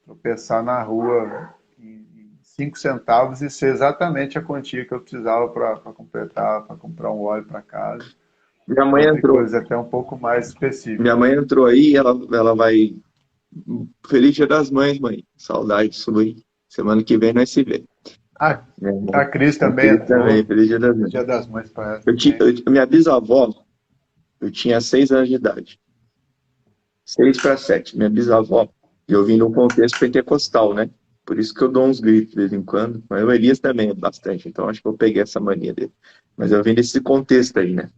S2: tropeçar na rua em 5 centavos e ser exatamente a quantia que eu precisava para completar, para comprar um óleo para casa,
S1: Minha mãe
S2: entre
S1: entrou.
S2: coisas até um pouco mais
S1: Minha
S2: específicas.
S1: mãe entrou aí, ela vai. Feliz Dia das Mães, mãe. Saudade sua, hein? Semana que vem nós se vê.
S2: Ah,
S1: É,
S2: a Cris também
S1: aquele também,
S2: entrou.
S1: Feliz Dia das
S2: Feliz
S1: Mães.
S2: Dia das Mães para ela também.
S1: Minha bisavó, eu tinha 6 anos de idade. 6 para 7. Minha bisavó, e eu vim num contexto pentecostal, né? Por isso que eu dou uns gritos de vez em quando. Mas o Elias também é bastante, então acho que eu peguei essa mania dele. Mas eu vim desse contexto aí, né?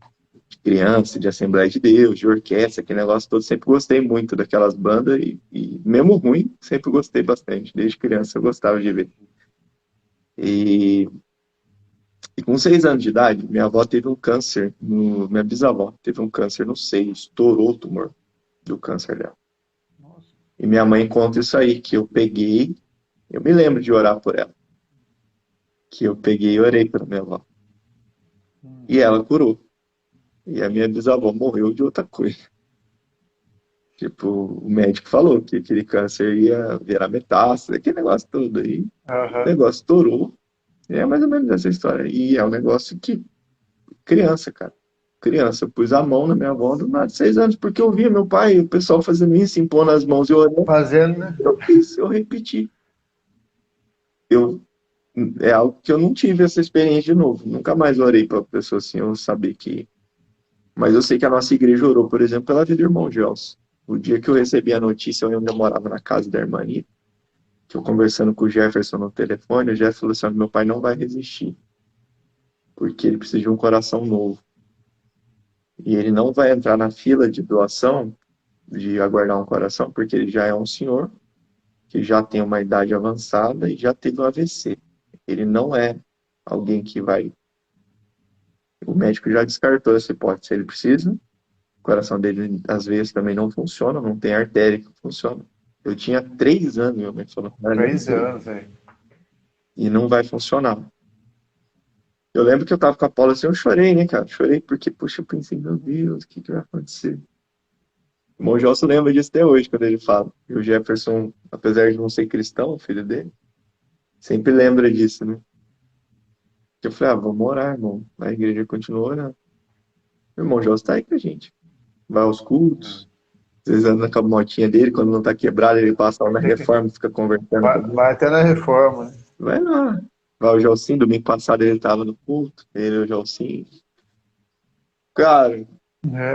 S1: De criança, de Assembleia de Deus, de orquestra, aquele negócio todo. Sempre gostei muito daquelas bandas e mesmo ruim, sempre gostei bastante. Desde criança eu gostava de ver. E, e com 6 anos de idade, minha avó teve um câncer, minha bisavó teve um câncer no seio, estourou o tumor do câncer dela. E minha mãe conta isso aí, que eu peguei, eu me lembro de orar por ela, que eu peguei e orei pela minha avó. E ela curou. E a minha bisavó morreu de outra coisa. Tipo, o médico falou que aquele câncer ia virar metástase, aquele negócio todo aí. O
S2: Aham.
S1: negócio estourou. É mais ou menos essa história. E é um negócio que, criança, cara. Criança, eu pus a mão na minha avó do nada de 6 anos, porque eu via meu pai, o pessoal fazendo isso, impondo as mãos e orando.
S2: Fazendo, né?
S1: Eu fiz, eu repeti. Eu, é algo que eu não tive essa experiência de novo. Nunca mais orei para pessoa assim, eu sabia que. Mas eu sei que a nossa igreja orou, por exemplo, pela vida do irmão Gelson. O dia que eu recebi a notícia, eu ainda morava na casa da irmã Anitta, que eu conversando com o Jefferson no telefone, o Jefferson falou assim: meu pai não vai resistir, porque ele precisa de um coração novo. E ele não vai entrar na fila de doação, de aguardar um coração, porque ele já é um senhor, que já tem uma idade avançada e já teve um AVC. Ele não é alguém que vai. O médico já descartou essa hipótese. Ele precisa, o coração dele às vezes também não funciona, não tem artéria que funciona. Eu tinha 3 anos, meu médico falou, não era nem 2.
S2: 3 anos, velho.
S1: E não vai funcionar. Eu lembro que eu tava com a Paula assim, eu chorei, né, cara? Chorei porque, poxa, eu pensei, meu Deus, o que vai acontecer? O irmão Gelson lembra disso até hoje, quando ele fala. E o Jefferson, apesar de não ser cristão, o filho dele, sempre lembra disso, né? Eu falei, vamos orar, irmão. A igreja continua orando. O irmão Gelson tá aí com a gente. Vai aos cultos, às vezes anda com a motinha dele, quando não tá quebrado, ele passa lá na reforma, fica conversando comigo.
S2: Vai até na reforma, né?
S1: Vai lá. Vai o Gelsinho, domingo passado ele tava no culto, ele e o Gelsinho. Cara,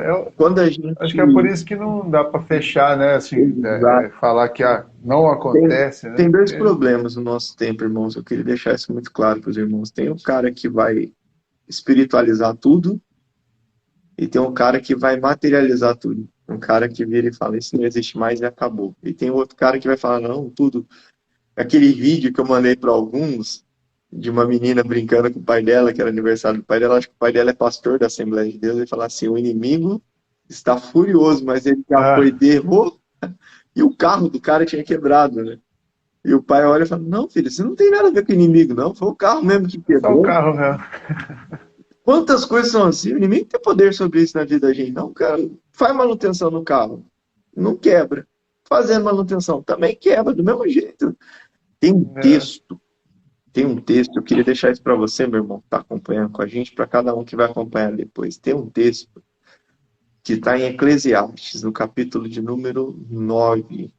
S2: Eu
S1: quando a
S2: acho que é por
S1: gente.
S2: isso que não dá para fechar, né? Assim,
S1: Exato.
S2: falar que não
S1: Tem,
S2: acontece, né?
S1: tem dois
S2: Porque,
S1: problemas no nosso tempo, irmãos. Eu queria deixar isso muito claro para os irmãos. Tem o cara que vai espiritualizar tudo e tem um cara que vai materializar tudo. Um cara que vira e fala, isso não existe mais e acabou. E tem outro cara que vai falar, não, tudo. Aquele vídeo que eu mandei para alguns de uma menina brincando com o pai dela, que era aniversário do pai dela, acho que o pai dela é pastor da Assembleia de Deus, e fala assim, o inimigo está furioso, mas ele já foi, derrou, e o carro do cara tinha quebrado, né? E o pai olha e fala, não, filho, isso não tem nada a ver com o inimigo, não. Foi o carro mesmo que
S2: Só o
S1: quebrou.
S2: carro mesmo.
S1: Quantas coisas são assim? O inimigo tem poder sobre isso na vida da gente. Não, cara, faz manutenção no carro. Não quebra. Fazendo manutenção também quebra, do mesmo jeito. Tem um
S2: É,
S1: texto, tem um texto, eu queria deixar isso para você, meu irmão, que está acompanhando com a gente, para cada um que vai acompanhar depois. Tem um texto que está em Eclesiastes, no capítulo de número 9.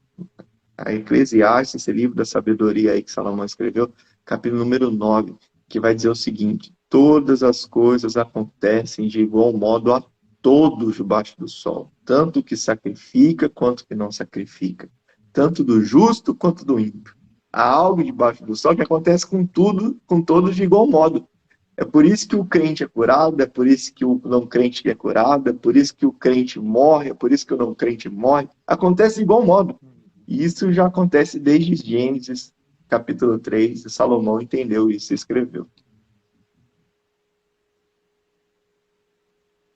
S1: A Eclesiastes, esse livro da sabedoria aí que Salomão escreveu, capítulo número 9, que vai dizer o seguinte: todas as coisas acontecem de igual modo a todos debaixo do sol, tanto o que sacrifica quanto o que não sacrifica, tanto do justo quanto do ímpio. Há algo debaixo do sol que acontece com tudo, com todos de igual modo. É por isso que o crente é curado, é por isso que o não crente é curado, é por isso que o crente morre, é por isso que o não crente morre. Acontece de igual modo. E isso já acontece desde Gênesis, capítulo 3, e Salomão entendeu isso e escreveu.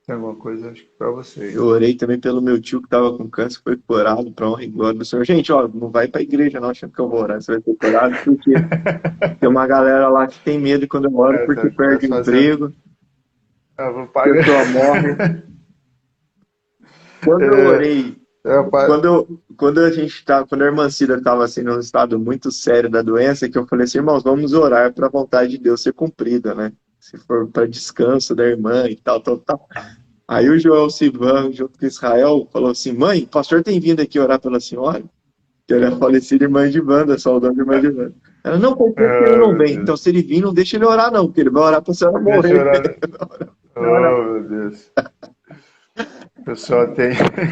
S2: tem alguma coisa, acho que para você.
S1: Eu orei também pelo meu tio que estava com câncer, foi curado para honra e glória do Senhor. Gente, ó, não vai para a igreja não achando que eu vou orar, você vai ser curado, porque tem uma galera lá que tem medo quando eu oro porque perde
S2: Começa
S1: o
S2: fazendo.
S1: emprego,
S2: Eu vou
S1: a
S2: pagar.
S1: pessoa morre. Quando eu
S2: É,
S1: orei,
S2: rapaz,
S1: quando a irmã Cida estava assim num estado muito sério da doença, que eu falei assim, irmãos, vamos orar para a vontade de Deus ser cumprida, né? Se for para descanso da irmã e tal, tal, tal. Aí o Joel Sivan, junto com Israel, falou assim, mãe, o pastor tem vindo aqui orar pela senhora, que ela é falecida irmã de banda, saudando irmã de banda. Ela, não, por que ele
S2: ai,
S1: não
S2: meu
S1: vem?
S2: Deus.
S1: Então, se ele vir, não deixa ele orar, não, porque ele vai orar para a senhora
S2: Deixa eu
S1: morrer.
S2: orar.
S1: Não, orar.
S2: Oh, meu Deus. O pessoal tem.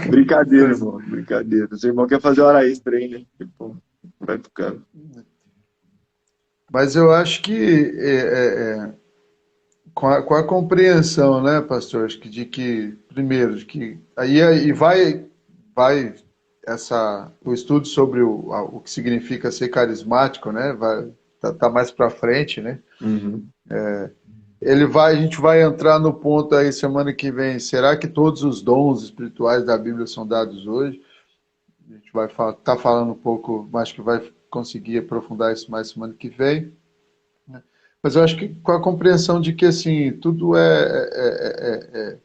S1: Brincadeira, irmão, brincadeira. Os irmãos querem fazer hora extra aí, né? Tipo, vai ficando.
S2: Mas eu acho que com a compreensão, né, pastor, acho que de que, primeiro, de que aí vai o estudo sobre o que significa ser carismático, né, vai tá mais para frente, né?
S1: Uhum.
S2: A gente vai entrar no ponto aí semana que vem. Será que todos os dons espirituais da Bíblia são dados hoje? A gente vai tá falando um pouco, acho que vai conseguir aprofundar isso mais semana que vem. Mas eu acho que com a compreensão de que assim tudo é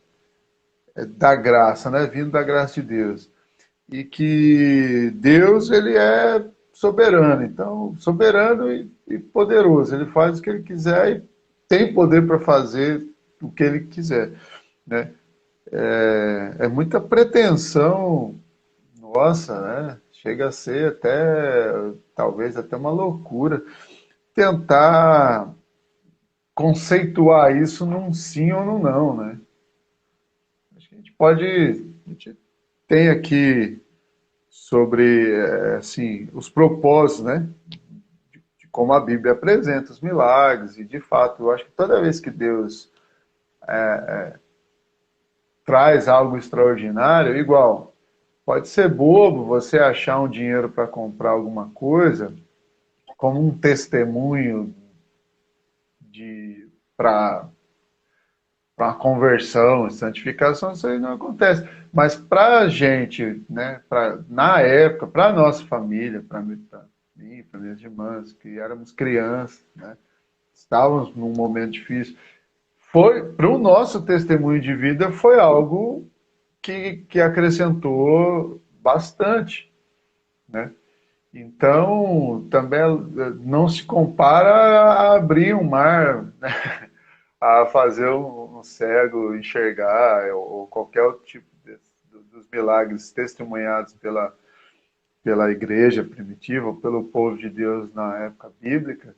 S2: da graça, né? Vindo da graça de Deus e que Deus ele é soberano, então soberano e poderoso. Ele faz o que ele quiser e tem poder para fazer o que ele quiser, né? É muita pretensão, nossa, né? Chega a ser até talvez até uma loucura tentar conceituar isso num sim ou num não, né? Acho que a gente tem aqui sobre assim os propósitos, né? De como a Bíblia apresenta os milagres e de fato, eu acho que toda vez que Deus traz algo extraordinário, igual pode ser bobo você achar um dinheiro para comprar alguma coisa como um testemunho de para uma conversão, santificação, isso aí não acontece. Mas para a gente, né, na época, para a nossa família, para mim, para minhas irmãs, que éramos crianças, né, estávamos num momento difícil, foi para o nosso testemunho de vida foi algo que acrescentou bastante, né? Então, também não se compara a abrir um mar, né? A fazer um cego enxergar, ou qualquer outro tipo dos milagres testemunhados pela igreja primitiva, ou pelo povo de Deus na época bíblica,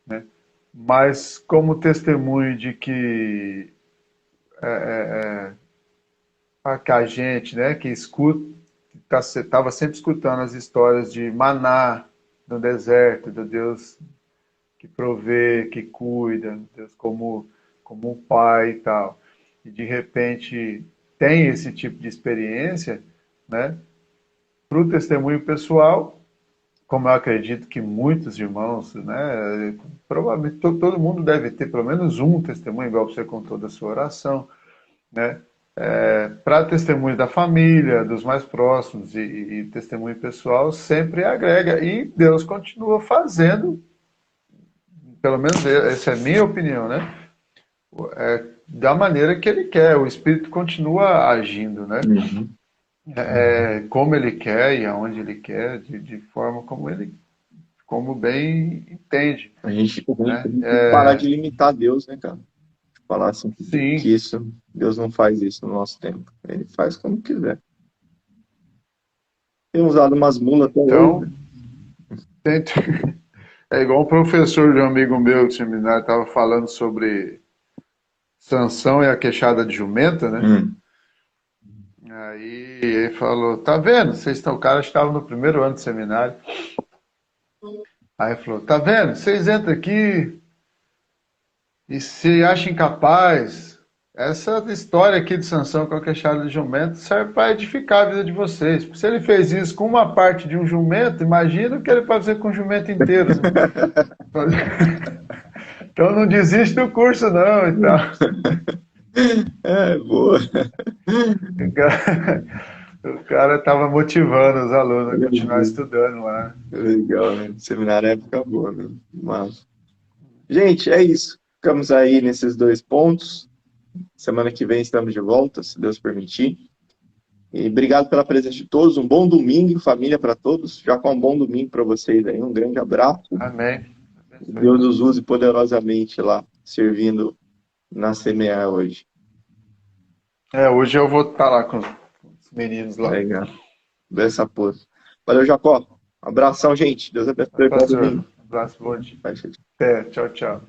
S2: né? Mas como testemunho de que a gente, né, que escuta, estava sempre escutando as histórias de Maná no deserto, do Deus que provê, que cuida, Deus como um pai e tal. E de repente tem esse tipo de experiência, né? Para o testemunho pessoal, como eu acredito que muitos irmãos, né? Provavelmente todo mundo deve ter pelo menos um testemunho, igual você contou da sua oração, né? para testemunho da família, dos mais próximos e testemunho pessoal, sempre agrega. E Deus continua fazendo, pelo menos essa é a minha opinião, né? Da maneira que Ele quer. O Espírito continua agindo, né?
S1: Uhum.
S2: Como Ele quer e aonde Ele quer, de forma como bem entende.
S1: A gente tem
S2: Né?
S1: que parar de limitar Deus, né, cara? Falar assim
S2: Sim.
S1: que Deus não faz isso no nosso tempo. Ele faz como quiser. Tem usado umas mulas até
S2: Então,
S1: hoje, né?
S2: é igual um professor de um amigo meu do seminário estava falando sobre Sansão e a queixada de jumenta, né? Aí ele falou, tá vendo? O cara estava no primeiro ano de seminário. Aí ele falou, tá vendo? Vocês entram aqui e se acham incapaz. Essa história aqui de Sansão com a queixada de jumento serve para edificar a vida de vocês. Se ele fez isso com uma parte de um jumento, imagina o que ele pode fazer com o jumento inteiro. Né? Então não desiste do curso não e tal.
S1: Boa.
S2: O cara estava motivando os alunos a continuar estudando lá.
S1: Legal, né? Seminário é época boa, né? Mas... Gente, é isso. Ficamos aí nesses 2 pontos. Semana que vem estamos de volta, se Deus permitir. E obrigado pela presença de todos. Um bom domingo, família, para todos. Já com um bom domingo para vocês aí. Um grande abraço.
S2: Amém.
S1: Deus os use poderosamente lá, servindo na Semear hoje.
S2: Hoje eu vou estar lá com os meninos lá.
S1: Legal. Dessa porra. Valeu, Jacó. Abração, gente. Deus abençoe.
S2: Pastor, um abraço, bom dia. Tchau, tchau.